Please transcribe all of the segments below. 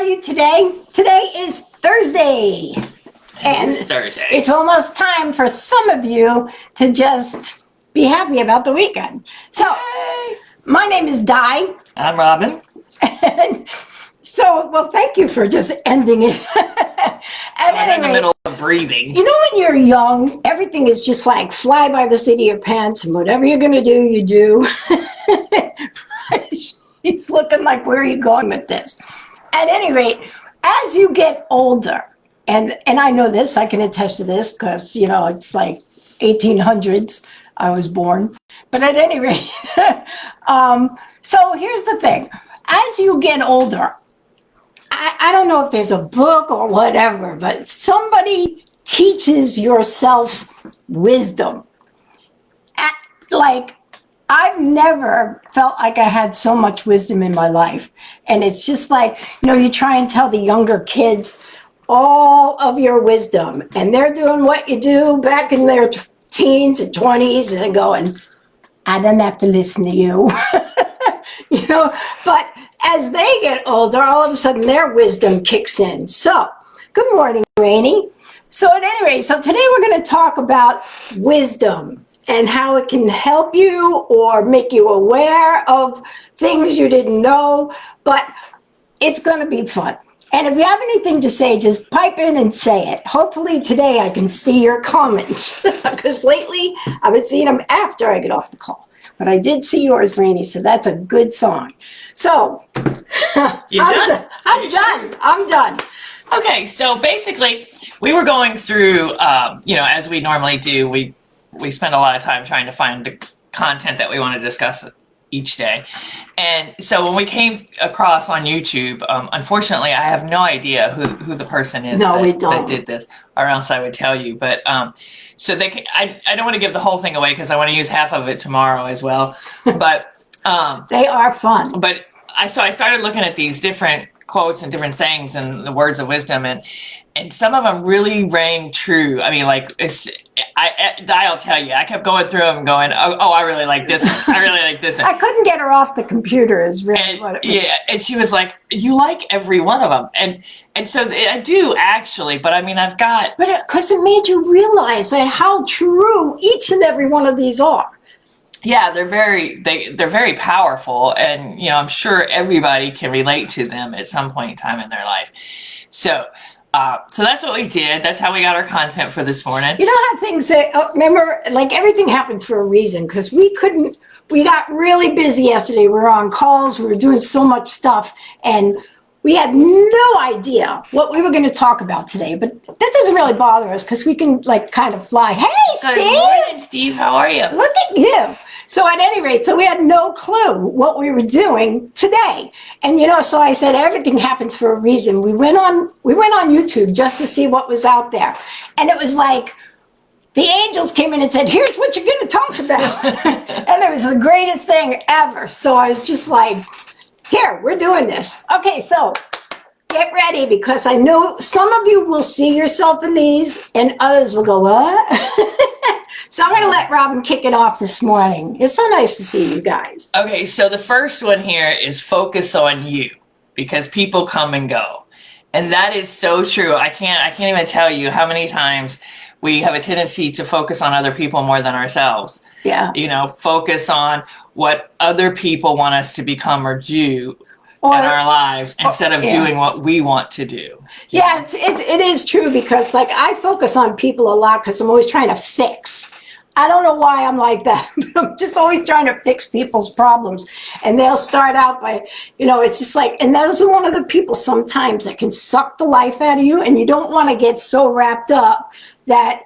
are you today? Today is Thursday. And It's Thursday. It's almost time for some of you to just be happy about the weekend. So, my name is Di. I'm Robin. And so, well, thank you for just ending it. I was in the middle of breathing. You know, when you're young, everything is just like fly by the seat of your pants, and whatever you're going to do, you do. It's looking like, where are you going with this? At any rate, as you get older, and I know this, I can attest to this, because, you know, it's like 1800s I was born. But at any rate, so here's the thing. As you get older, I don't know if there's a book or whatever, but somebody teaches yourself wisdom. Like, I've never felt like I had so much wisdom in my life. And it's just like, you know, you try and tell the younger kids all of your wisdom, and they're doing what you do back in their teens and 20s, and they're going, I don't have to listen to you. You know, but as they get older, all of a sudden their wisdom kicks in. So, good morning, Rainey. So at any rate, so today we're going to talk about wisdom and how it can help you or make you aware of things you didn't know, but it's going to be fun. And if you have anything to say, just pipe in and say it. Hopefully today I can see your comments, because lately I've been seeing them after I get off the call. But I did see yours, Rainey, so that's a good song. So, I'm done. Okay, so basically, we were going through, as we normally do, we spend a lot of time trying to find the content that we want to discuss each day. And so when we came across on YouTube, unfortunately, I have no idea who the person is that did this, or else I would tell you. But so I don't want to give the whole thing away because I want to use half of it tomorrow as well. But they are fun. But I started looking at these different quotes and different sayings and the words of wisdom, and some of them really rang true. I mean, like, I'll tell you, I kept going through them and going, oh, I really like this one. I really like this one. I couldn't get her off the computer is really what it was. Yeah, and she was like, you like every one of them. And so I do, actually, but I mean, I've got... But because it made you realize that how true each and every one of these are. Yeah, they're very powerful, and you know, I'm sure everybody can relate to them at some point in time in their life. So that's what we did. That's how we got our content for this morning. You know how things remember, like, everything happens for a reason, because we got really busy yesterday. We were on calls, we were doing so much stuff, and we had no idea what we were going to talk about today, but that doesn't really bother us because we can, like, kind of fly. Hey, Steve! Good morning, Steve. How are you? Look at you. So at any rate, so we had no clue what we were doing today. And, you know, so I said, everything happens for a reason. We went on YouTube just to see what was out there. And it was like, the angels came in and said, here's what you're going to talk about. And it was the greatest thing ever. So I was just like, here, we're doing this. Okay, so get ready, because I know some of you will see yourself in these and others will go, what? So I'm going to let Robin kick it off this morning. It's so nice to see you guys. Okay, so the first one here is focus on you, because people come and go. And that is so true. I can't even tell you how many times we have a tendency to focus on other people more than ourselves. Yeah. You know, focus on what other people want us to become or do in our lives instead of doing what we want to do. Yeah, it is true, because, like, I focus on people a lot because I'm always trying to fix. I don't know why I'm like that. I'm just always trying to fix people's problems. And they'll start out by, you know, it's just like, and those are one of the people sometimes that can suck the life out of you, and you don't want to get so wrapped up that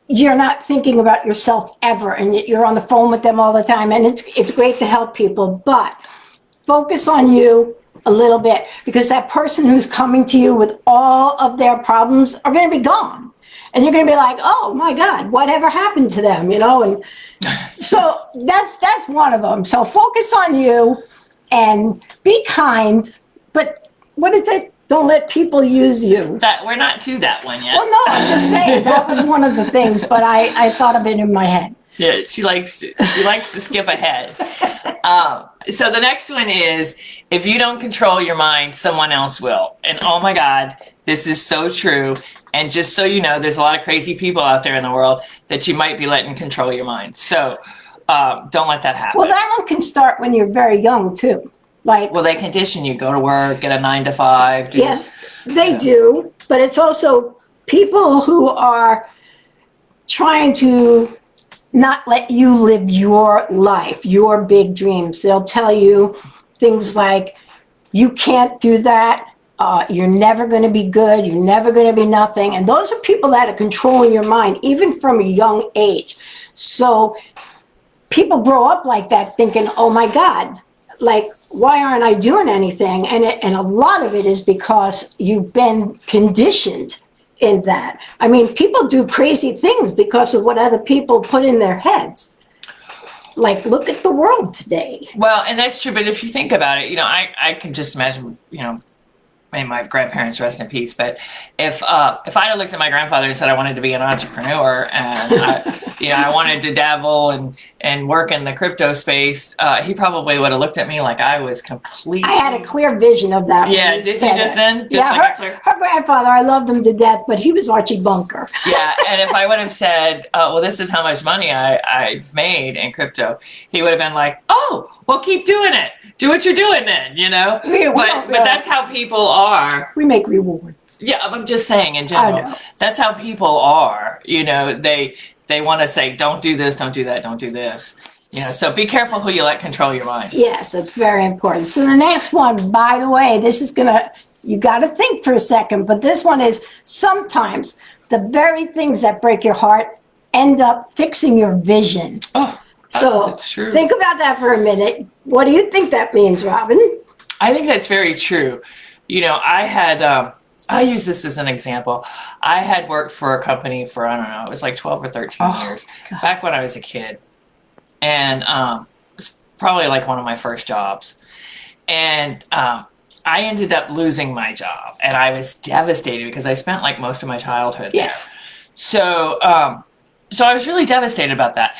you're not thinking about yourself ever, and you're on the phone with them all the time. And it's great to help people, but focus on you a little bit, because that person who's coming to you with all of their problems are going to be gone. And you're going to be like, oh my God, whatever happened to them, you know? And so that's one of them. So focus on you and be kind, but what is it? Don't let people use you. That we're not to that one yet. Well, no, I'm just saying that was one of the things, but I thought of it in my head. Yeah, she likes to skip ahead. So the next one is, if you don't control your mind, someone else will. And oh my God, this is so true. And just so you know, there's a lot of crazy people out there in the world that you might be letting control your mind. So don't let that happen. Well, that one can start when you're very young too. Like, Well, they condition you, go to work, get a 9 to 5. Do yes, they do, but it's also people who are trying to not let you live your life, your big dreams. They'll tell you things like, you can't do that. You're never going to be good. You're never going to be nothing. And those are people that are controlling your mind, even from a young age. So people grow up like that thinking, oh my God, like, why aren't I doing anything? And a lot of it is because you've been conditioned in that. I mean, people do crazy things because of what other people put in their heads. Like, look at the world today. Well, and that's true. But if you think about it, I can just imagine, may my grandparents rest in peace. But if I'd have looked at my grandfather and said I wanted to be an entrepreneur and I wanted to dabble and work in the crypto space, he probably would have looked at me like I was completely. I had a clear vision of that. Yeah, did he just then? Just yeah, like her grandfather, I loved him to death, but he was Archie Bunker. Yeah, and if I would have said, well, this is how much money I've made in crypto, he would have been like, oh, well, keep doing it. Do what you're doing then, But that's how people are. We make rewards. Yeah, I'm just saying in general. That's how people are. They want to say, don't do this, don't do that, don't do this. So be careful who you let control your mind. Yes, that's very important. So the next one, by the way, this is you got to think for a second, but this one is, sometimes the very things that break your heart end up fixing your vision. Oh, so that's true. Think about that for a minute. What do you think that means, Robin? I think that's very true. I had, I use this as an example. I had worked for a company for, I don't know, it was like 12 or 13 years, God. Back when I was a kid. And it's probably like one of my first jobs. And I ended up losing my job. And I was devastated because I spent like most of my childhood there. So, so I was really devastated about that.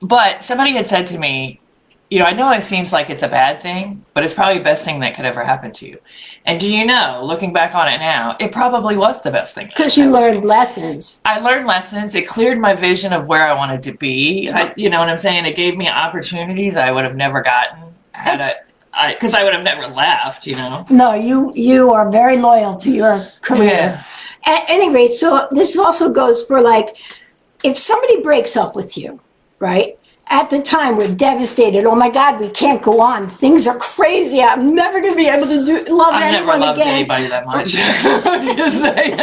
But somebody had said to me, I know it seems like it's a bad thing, but it's probably the best thing that could ever happen to you. And do you know, looking back on it now, it probably was the best thing. Because you learned lessons. I learned lessons. It cleared my vision of where I wanted to be. You know what I'm saying? It gave me opportunities I would have never gotten because I would have never left, No, you are very loyal to your career. Yeah. At any rate, so this also goes for, like, if somebody breaks up with you, right? At the time, we're devastated. Oh my God, we can't go on. Things are crazy. I'm never going to be able to love I've anyone never loved again. anybody that much. I'm just saying.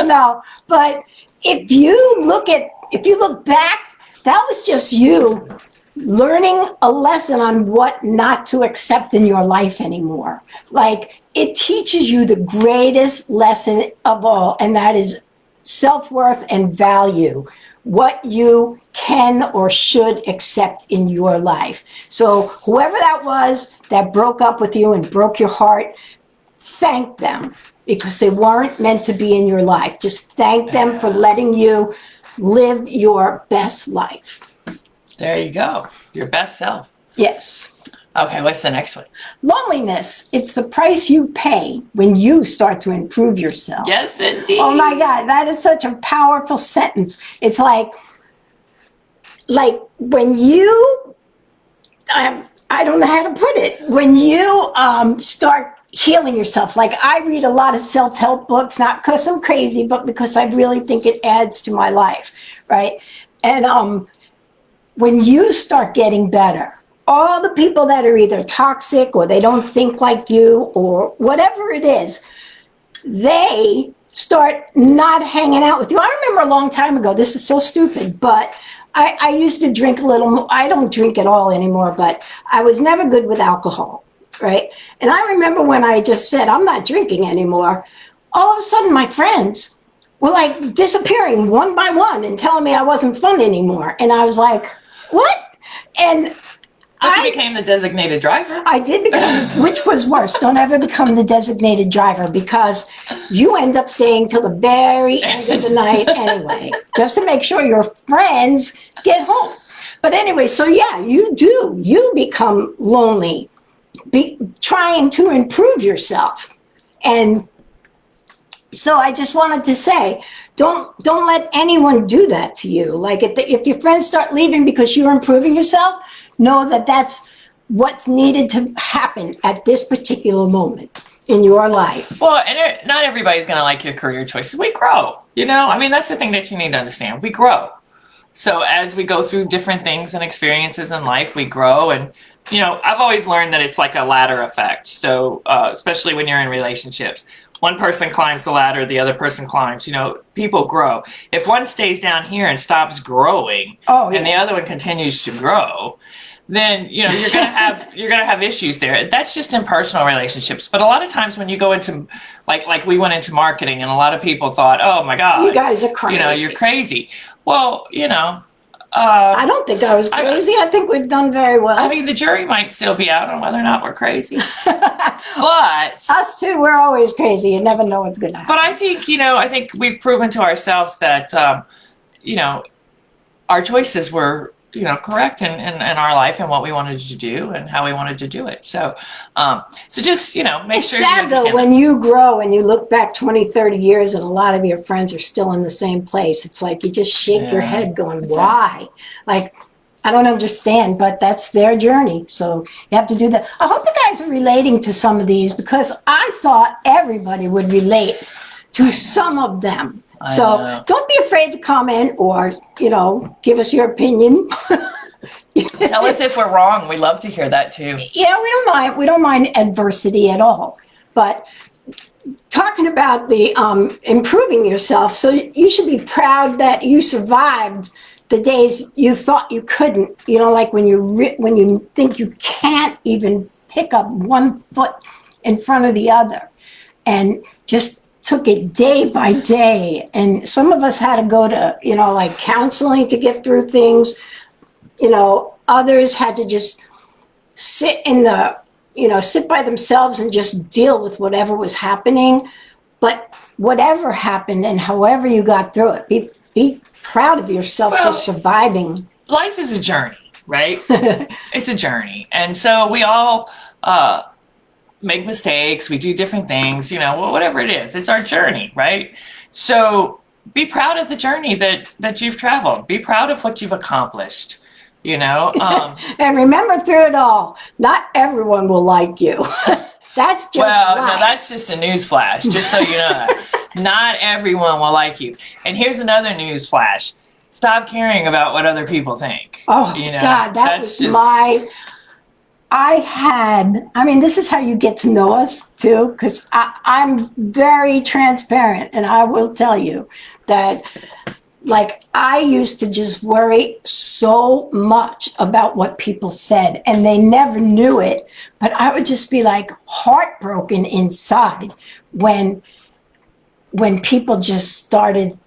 No, but if you look back, that was just you learning a lesson on what not to accept in your life anymore. Like, it teaches you the greatest lesson of all, and that is self-worth and value. What you can or should accept in your life. So whoever that was that broke up with you and broke your heart, thank them, because they weren't meant to be in your life. Just thank them for letting you live your best life. There you go. Your best self. Yes. Okay, what's the next one? Loneliness. It's the price you pay when you start to improve yourself. Yes, indeed. Oh my God, that is such a powerful sentence. It's like when you, I don't know how to put it, when you start healing yourself. Like, I read a lot of self-help books, not because I'm crazy, but because I really think it adds to my life, right? And when you start getting better, all the people that are either toxic or they don't think like you or whatever it is, they start not hanging out with you. I remember a long time ago, this is so stupid, but I used to drink a little more. I don't drink at all anymore, but I was never good with alcohol, right? And I remember when I just said, I'm not drinking anymore, all of a sudden my friends were like disappearing one by one and telling me I wasn't fun anymore. And I was like, what? And But you became the designated driver. I did become, which was worse. Don't ever become the designated driver, because you end up staying till the very end of the night anyway, just to make sure your friends get home. But anyway, so yeah, you become lonely, trying to improve yourself. And so I just wanted to say, don't let anyone do that to you. Like if your friends start leaving because you're improving yourself, know that that's what's needed to happen at this particular moment in your life. Well, and not everybody's going to like your career choices. We grow, I mean, that's the thing that you need to understand. We grow. So as we go through different things and experiences in life, we grow. And, I've always learned that it's like a ladder effect. So especially when you're in relationships, one person climbs the ladder, the other person climbs, people grow. If one stays down here and stops growing, and the other one continues to grow, then you're gonna have issues there. That's just in personal relationships. But a lot of times when you go into like we went into marketing, and a lot of people thought, oh my God, you guys are crazy. You're crazy. Well, I don't think I was crazy. I think we've done very well. I mean, the jury might still be out on whether or not we're crazy. But us too, we're always crazy. You never know what's gonna happen. But I think we've proven to ourselves that our choices were correct in our life and what we wanted to do and how we wanted to do it. So just, make it's sure sad, you understand though, when you grow and you look back 20, 30 years and a lot of your friends are still in the same place. It's like you just shake your head going, why? Like, I don't understand, but that's their journey. So you have to do that. I hope you guys are relating to some of these, because I thought everybody would relate to some of them. So don't be afraid to comment or, give us your opinion. Tell us if we're wrong. We love to hear that too. Yeah, we don't mind adversity at all. But talking about the improving yourself, so you should be proud that you survived the days you thought you couldn't. Like when you think you can't even pick up one foot in front of the other, and just took it day by day. And some of us had to go to, like counseling to get through things. Others had to just sit sit by themselves and just deal with whatever was happening. But whatever happened and however you got through it, be proud of yourself for surviving. Life is a journey, right? It's a journey. And so we all, make mistakes, we do different things, whatever it is, it's our journey, right? So be proud of the journey that you've traveled. Be proud of what you've accomplished, And remember, through it all, not everyone will like you. That's just no, that's just a news flash, just so you know. Not everyone will like you. And here's another news flash. Stop caring about what other people think. Oh, God, that was this is how you get to know us too, because I'm very transparent, and I will tell you that, like, I used to just worry so much about what people said, and they never knew it, but I would just be like heartbroken inside when people just started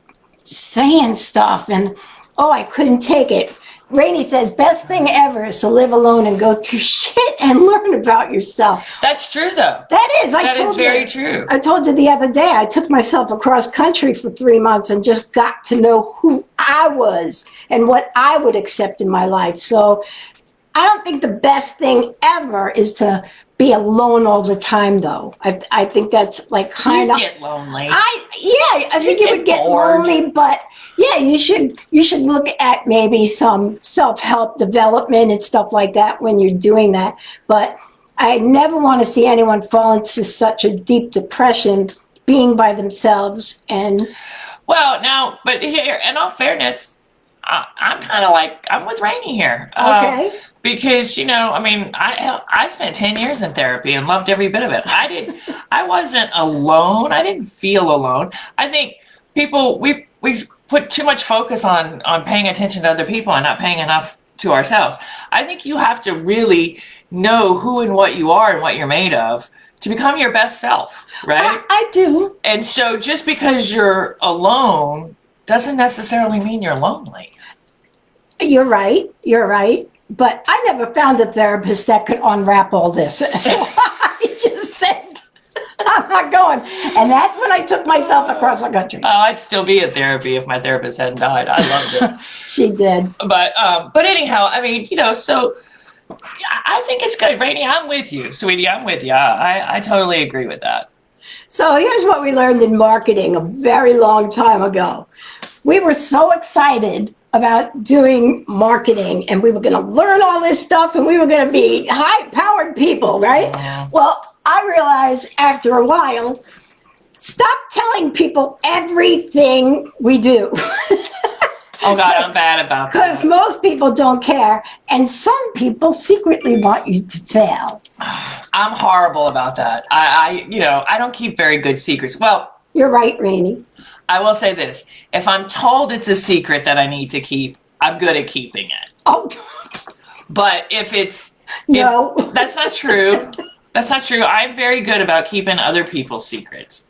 saying stuff, and I couldn't take it. Rainey says, best thing ever is to live alone and go through shit and learn about yourself. That's true, though. That is. That is very true. I told you the other day, I took myself across country for 3 months and just got to know who I was and what I would accept in my life. So I don't think the best thing ever is to be alone all the time, though. I think that's like kind of... You get lonely. I think you would get lonely, but... Yeah, you should look at maybe some self-help development and stuff like that when you're doing that. But I never want to see anyone fall into such a deep depression being by themselves. And but here, in all fairness, I'm kind of like, I'm with Rainey here. Okay. Because, I spent 10 years in therapy and loved every bit of it. I wasn't alone. I didn't feel alone. I think people, we put too much focus on paying attention to other people and not paying enough to ourselves. I think you have to really know who and what you are and what you're made of to become your best self, right? I do. And so just because you're alone doesn't necessarily mean you're lonely. You're right. But I never found a therapist that could unwrap all this. So I just said, I'm not going. And that's when I took myself across the country. Oh, I'd still be in therapy if my therapist hadn't died. I loved it. She did. But anyhow, I mean, so I think it's good. Rainey, I'm with you. Sweetie, I'm with you. I totally agree with that. So here's what we learned in marketing a very long time ago. We were so excited about doing marketing, and we were going to learn all this stuff, and we were going to be high-powered people, right? Yeah. Well, I realized after a while, stop telling people everything we do. Oh, God, I'm bad about Because that. most people don't care, and some people secretly want you to fail. I'm horrible about that. I don't keep very good secrets. Well, You're right, Rainey. I will say this. If I'm told it's a secret that I need to keep, I'm good at keeping it. Oh, But if no. that's not true. That's not true. I'm very good about keeping other people's secrets.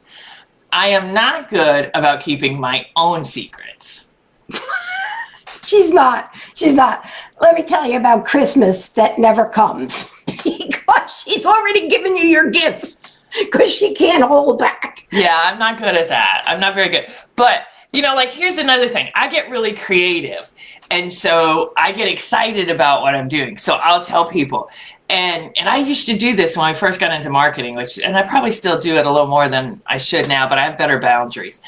I am not good about keeping my own secrets. She's not. She's not. Let me tell you about Christmas that never comes because she's already given you your gift because she can't hold back. Yeah, I'm not good at that. I'm not very good. But, here's another thing. I get really creative. And so I get excited about what I'm doing. So I'll tell people. And I used to do this when I first got into marketing, and I probably still do it a little more than I should now, but I have better boundaries.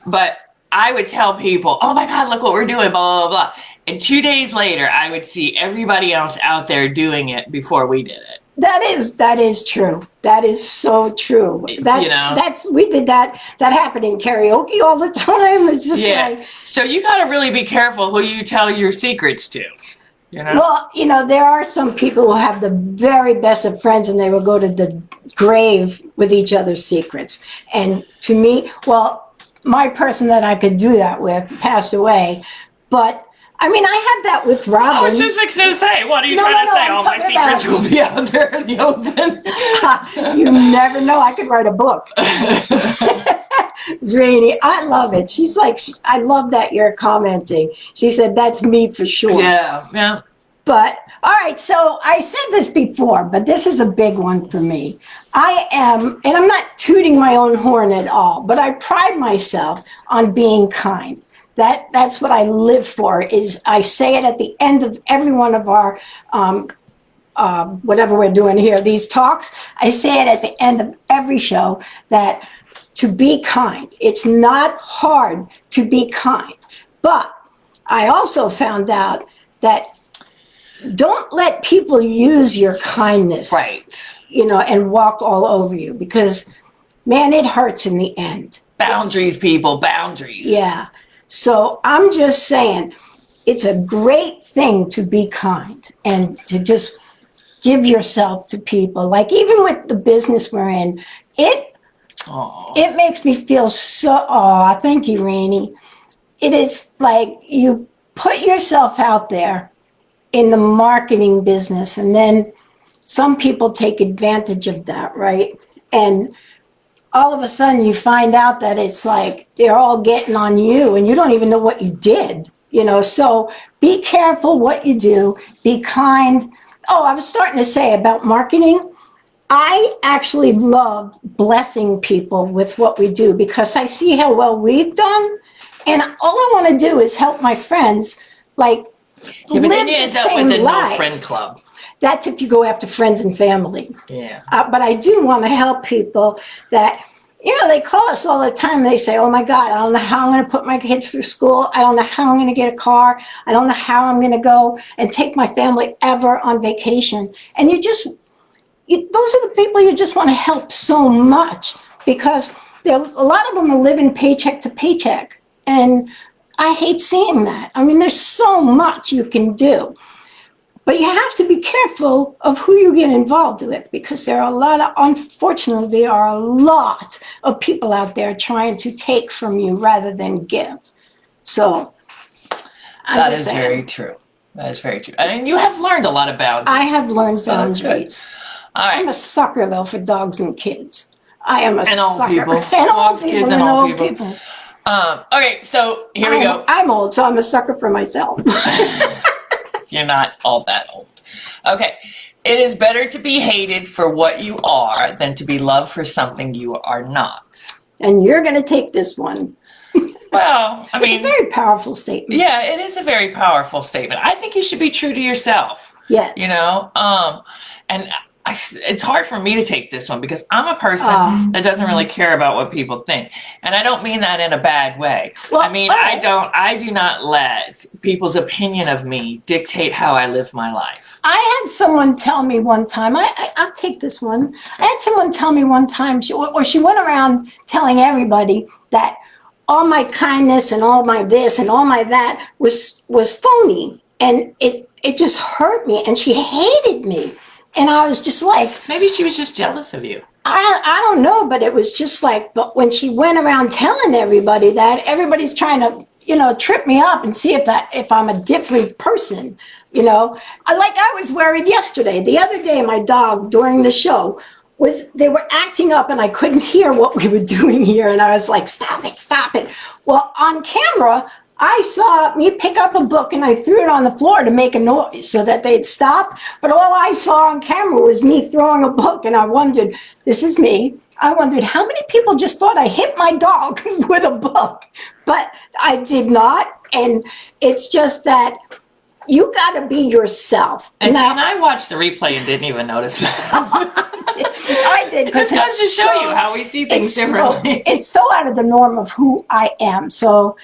But I would tell people, oh my God, look what we're doing, blah, blah, blah. And 2 days later, I would see everybody else out there doing it before we did it. That is true. That is so true. We did that. That happened in karaoke all the time. It's just like, so you got to really be careful who you tell your secrets to. Well, there are some people who have the very best of friends and they will go to the grave with each other's secrets. And to me, well, my person that I could do that with passed away. But I mean, I have that with Robin. I was just fixing to say, what are you trying to say? All my secrets will be out there in the open. You never know. I could write a book. Rainey, I love it. She's like, I love that you're commenting. She said, that's me for sure. Yeah. But, all right, so I said this before, but this is a big one for me. I am, and I'm not tooting my own horn at all, but I pride myself on being kind. That's what I live for, is I say it at the end of every one of our, whatever we're doing here, these talks. I say it at the end of every show that to be kind. It's not hard to be kind. But I also found out that don't let people use your kindness. Right. And walk all over you because, man, it hurts in the end. Boundaries, people, boundaries. Yeah. So I'm just saying, it's a great thing to be kind and to just give yourself to people. Like even with the business we're in, it makes me feel so, thank you, Rainey. It is like you put yourself out there in the marketing business, and then some people take advantage of that, right? And all of a sudden you find out that it's like they're all getting on you and you don't even know what you did, so be careful what you do, be kind. Oh, I was starting to say about marketing, I actually love blessing people with what we do because I see how well we've done, and all I want to do is help my friends live but then you the end up same with the life. no friend club. That's if you go after friends and family. Yeah. But I do want to help people that, they call us all the time. They say, oh my God, I don't know how I'm going to put my kids through school. I don't know how I'm going to get a car. I don't know how I'm going to go and take my family ever on vacation. And those are the people you just want to help so much because a lot of them are living paycheck to paycheck. And I hate seeing that. I mean, there's so much you can do. But you have to be careful of who you get involved with because unfortunately, there are a lot of people out there trying to take from you rather than give. So, That is very true. That is very true. And you have learned a lot of boundaries. I have learned boundaries. That's good. All right. I'm a sucker, though, for dogs and kids. I am a and old sucker. people. And old Dogs, people kids, and old people. Okay, so here we go. I'm old, so I'm a sucker for myself. You're not all that old. Okay, It is better to be hated for what you are than to be loved for something you are not. And you're going to take this one. Well, I It's mean, a very powerful statement. yeah, it is a very powerful statement. I think you should be true to yourself. Yes. You know, and it's hard for me to take this one because I'm a person that doesn't really care about what people think, and I don't mean that in a bad way. Well, I mean, I do not let people's opinion of me dictate how I live my life. I had someone tell me one time, I'll take this one. I had someone tell me one time, she went around telling everybody that all my kindness and all my this and all my that was phony. And it just hurt me, and she hated me. And I was just like, Maybe she was just jealous of you. I don't know, but it was just like, but when she went around telling everybody that, everybody's trying to, trip me up and see if I'm a different person, I was worried yesterday. The other day, my dog during the show they were acting up and I couldn't hear what we were doing here. And I was like, stop it. Well, on camera, I saw me pick up a book and I threw it on the floor to make a noise so that they'd stop. But all I saw on camera was me throwing a book, and I wondered, this is me. I wondered how many people just thought I hit my dog with a book, but I did not. And it's just that you got to be yourself. And I watched the replay and didn't even notice that. I did. It just goes to show you how we see things differently. It's so out of the norm of who I am. So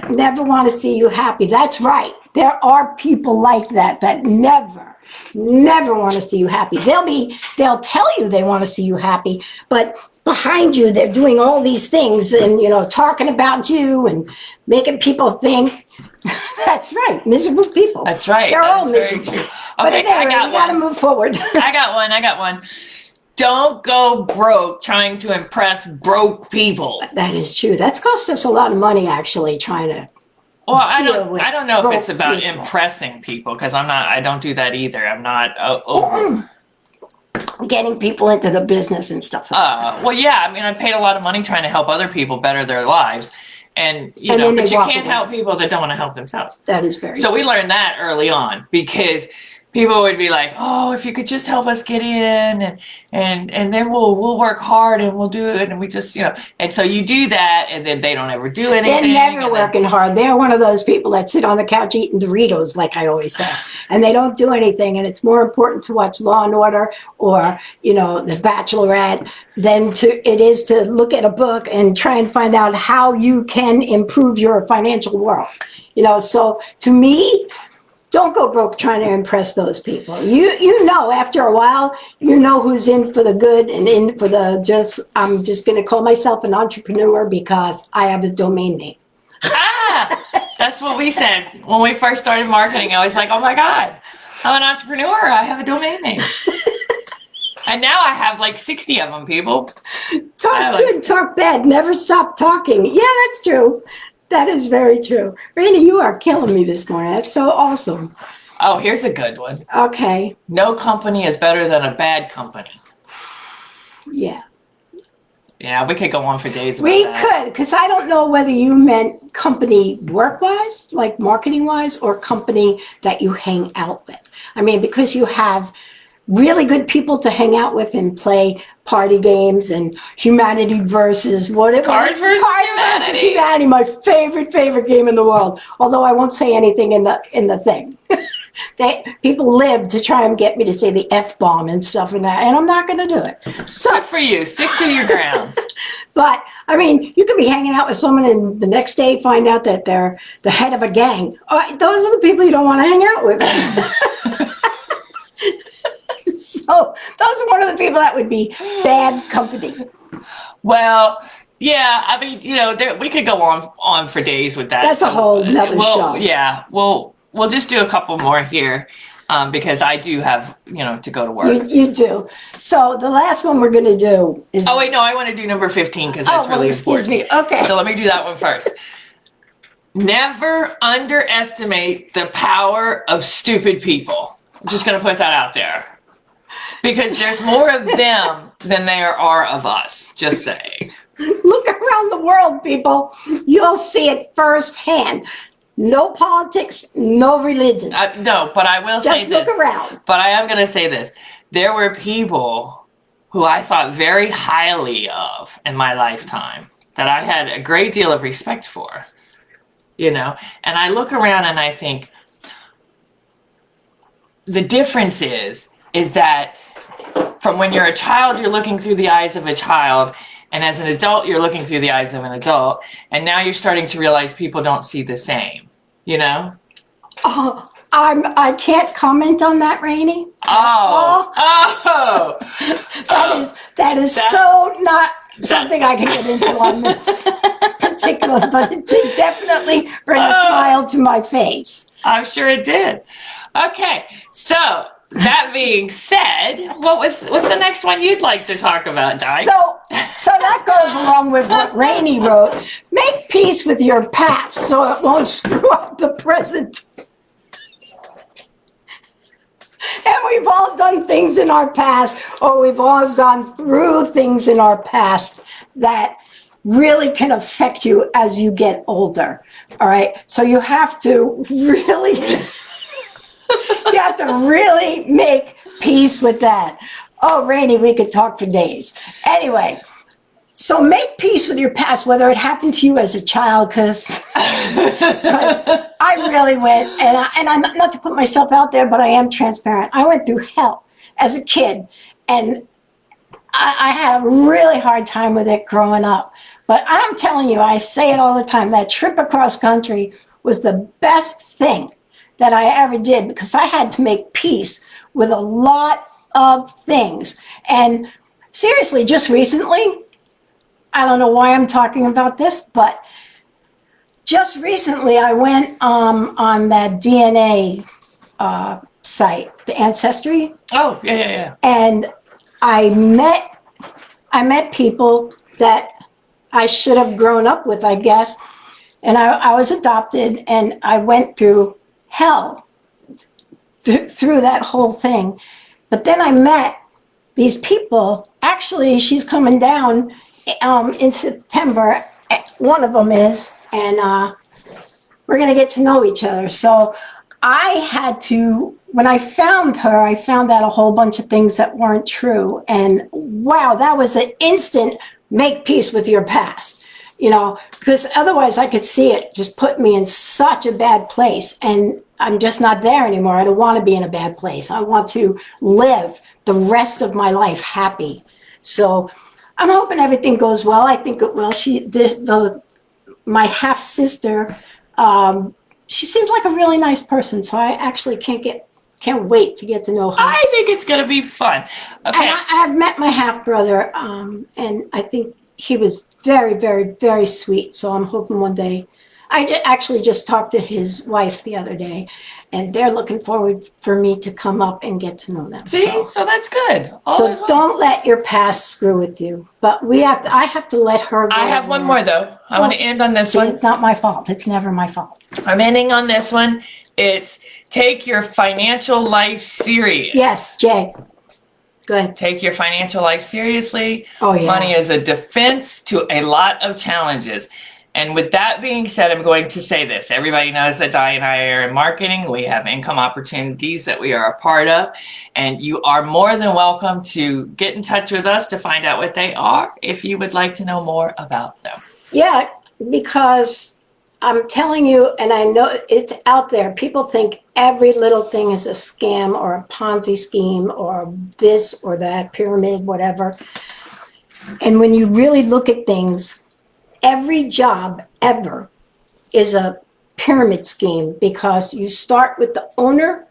never want to see you happy. That's right. There are people like that never want to see you happy. They'll tell you they want to see you happy, but behind you, they're doing all these things and, talking about you and making people think. That's right. Miserable people. That's right. They're all very miserable. true. But Okay, anyway, I got we got to one. move forward. I got one. Don't go broke trying to impress broke people. That is true. That's cost us a lot of money, actually, trying to. Well, I with don't know if it's broke about people. impressing people because I don't do that either. I'm not over. Getting people into the business and stuff. Well, yeah. I mean, I paid a lot of money trying to help other people better their lives, and And then but they you walk can't away. help people that don't want to help themselves. That is very So we learned that early on because people would be like, "Oh, if you could just help us get in, and then we'll work hard and we'll do it." And we just, and so you do that, and then they don't ever do anything. They're never and working hard. They're one of those people that sit on the couch eating Doritos, like I always say, and they don't do anything. And it's more important to watch Law and Order or, The Bachelorette than it is to look at a book and try and find out how you can improve your financial world. So to me, don't go broke trying to impress those people. After a while, who's in for the good and in for I'm just going to call myself an entrepreneur because I have a domain name. That's what we said when we first started marketing. I was like, "Oh my God, I'm an entrepreneur. I have a domain name." And now I have like 60 of them, people. Talk good, talk bad, never stop talking. Yeah, that's true. That is very true. Raina, you are killing me this morning. That's so awesome. Oh, here's a good one. Okay. No company is better than a bad company. Yeah. Yeah, we could go on for days about We that. could, because I don't know whether you meant company work-wise, like marketing-wise, or company that you hang out with. I mean, because you have really good people to hang out with and play party games and humanity versus whatever. Cards versus Humanity. My favorite game in the world. Although I won't say anything in the thing. People live to try and get me to say the F-bomb and stuff and that, and I'm not going to do it. So Good for you. Stick to your grounds. but I mean, you could be hanging out with someone and the next day find out that they're the head of a gang. Those are the people you don't want to hang out with. So those are one of the people that would be bad company. Well, yeah, I mean, we could go on for days with that. That's a whole nother show. Yeah, we'll just do a couple more here because I do have, to go to work. You do. So the last one we're going to do is. Oh, wait, no, I want to do number 15 because that's really excuse important. me. Okay. So let me do that one first. Never underestimate the power of stupid people. I'm just going to put that out there. Because there's more of them than there are of us, just saying. Look around the world, people. You'll see it firsthand. No politics, no religion. No, but I will say Just this. look around. But I am going to say this. There were people who I thought very highly of in my lifetime that I had a great deal of respect for, you know? And I look around and I think the difference is that from when you're a child, you're looking through the eyes of a child, and as an adult, you're looking through the eyes of an adult, and now you're starting to realize people don't see the same, you know? Oh, I can't comment on that, Rainey. That is so not something I can get into on this particular, but it did definitely bring a smile to my face. I'm sure it did. Okay, so that being said, what's the next one you'd like to talk about, Di? So that goes along with what Rainey wrote. Make peace with your past so it won't screw up the present. And we've all done things in our past, or we've all gone through things in our past that really can affect you as you get older. All right. So you have to really, make peace with that. Oh, Rainey, we could talk for days. Anyway, so make peace with your past, whether it happened to you as a child, because I really went, and I'm not to put myself out there, but I am transparent. I went through hell as a kid, and I had a really hard time with it growing up. But I'm telling you, I say it all the time, that trip across country was the best thing that I ever did, because I had to make peace with a lot of things. And seriously, just recently, I don't know why I'm talking about this, but just recently I went on that DNA site, the Ancestry. Oh, yeah. And I met people that I should have grown up with, I guess. And I was adopted, and I went through hell through that whole thing. But then I met these people. Actually, she's coming down in September. One of them is, and we're going to get to know each other. So I had to, when I found her, I found out a whole bunch of things that weren't true. And wow, that was an instant make peace with your past, you know, because otherwise I could see it just put me in such a bad place. And I'm just not there anymore. I don't want to be in a bad place. I want to live the rest of my life happy. So I'm hoping everything goes well. I think it will. My half sister, she seems like a really nice person. So I actually can't wait to get to know her. I think it's going to be fun. Okay. And I've met my half brother, and I think he was very, very, very sweet. So I'm hoping one day. I actually just talked to his wife the other day, and they're looking forward for me to come up and get to know them. See, so that's good. So don't let your past screw with you. But I have to let her go. I have one more, though. I want to end on this one. It's not my fault. It's never my fault. I'm ending on this one. It's take your financial life serious. Yes, Jay. Go ahead. Take your financial life seriously. Oh, yeah. Money is a defense to a lot of challenges. And with that being said, I'm going to say this. Everybody knows that Di and I are in marketing. We have income opportunities that we are a part of. And you are more than welcome to get in touch with us to find out what they are if you would like to know more about them. Yeah, because I'm telling you, and I know it's out there, people think every little thing is a scam or a Ponzi scheme or this or that, pyramid, whatever. And when you really look at things, every job ever is a pyramid scheme, because you start with the owner,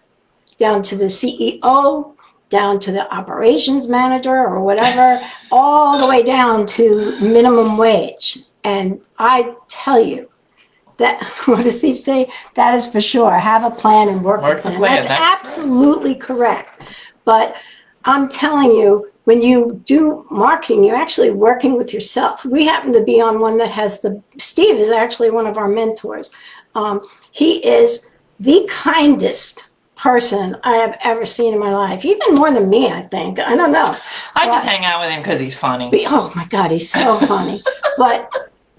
down to the CEO, down to the operations manager or whatever, all the way down to minimum wage. And I tell you, that, what does Steve say? That is for sure. Have a plan and work the plan. That's absolutely correct. But I'm telling you, when you do marketing, you're actually working with yourself. We happen to be on one that has Steve is actually one of our mentors. He is the kindest person I have ever seen in my life, even more than me, I think. I don't know. I just hang out with him because he's funny. Oh my God, he's so funny. But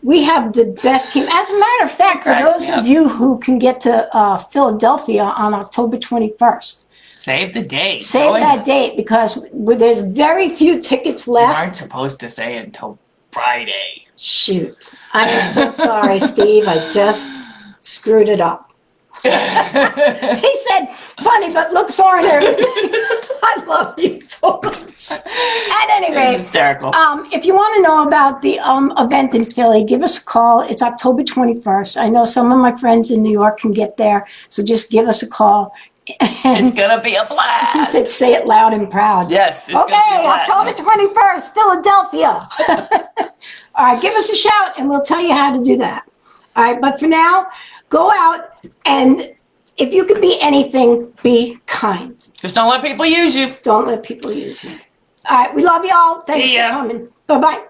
We have the best team. As a matter of fact, for Cracks those me of up. you who can get to Philadelphia on October 21st, Save the date. save that date because there's very few tickets You left. aren't supposed to say until Friday. Shoot. I am so sorry, Steve. I just screwed it up. He said, funny, but looks ornery. I love you so much. At any It's rate, hysterical. if you want to know about the event in Philly, give us a call. It's October 21st. I know some of my friends in New York can get there, so just give us a call. It's gonna be a He blast. said, say it loud and proud. Yes. It's Okay, gonna be a blast. October 21st, Philadelphia. All right, give us a shout and we'll tell you how to do that. All right, but for now, go out and if you can be anything, be kind. Just don't let people use you. Don't let people use you. All right, we love you all. Thanks See for ya. coming. Bye-bye.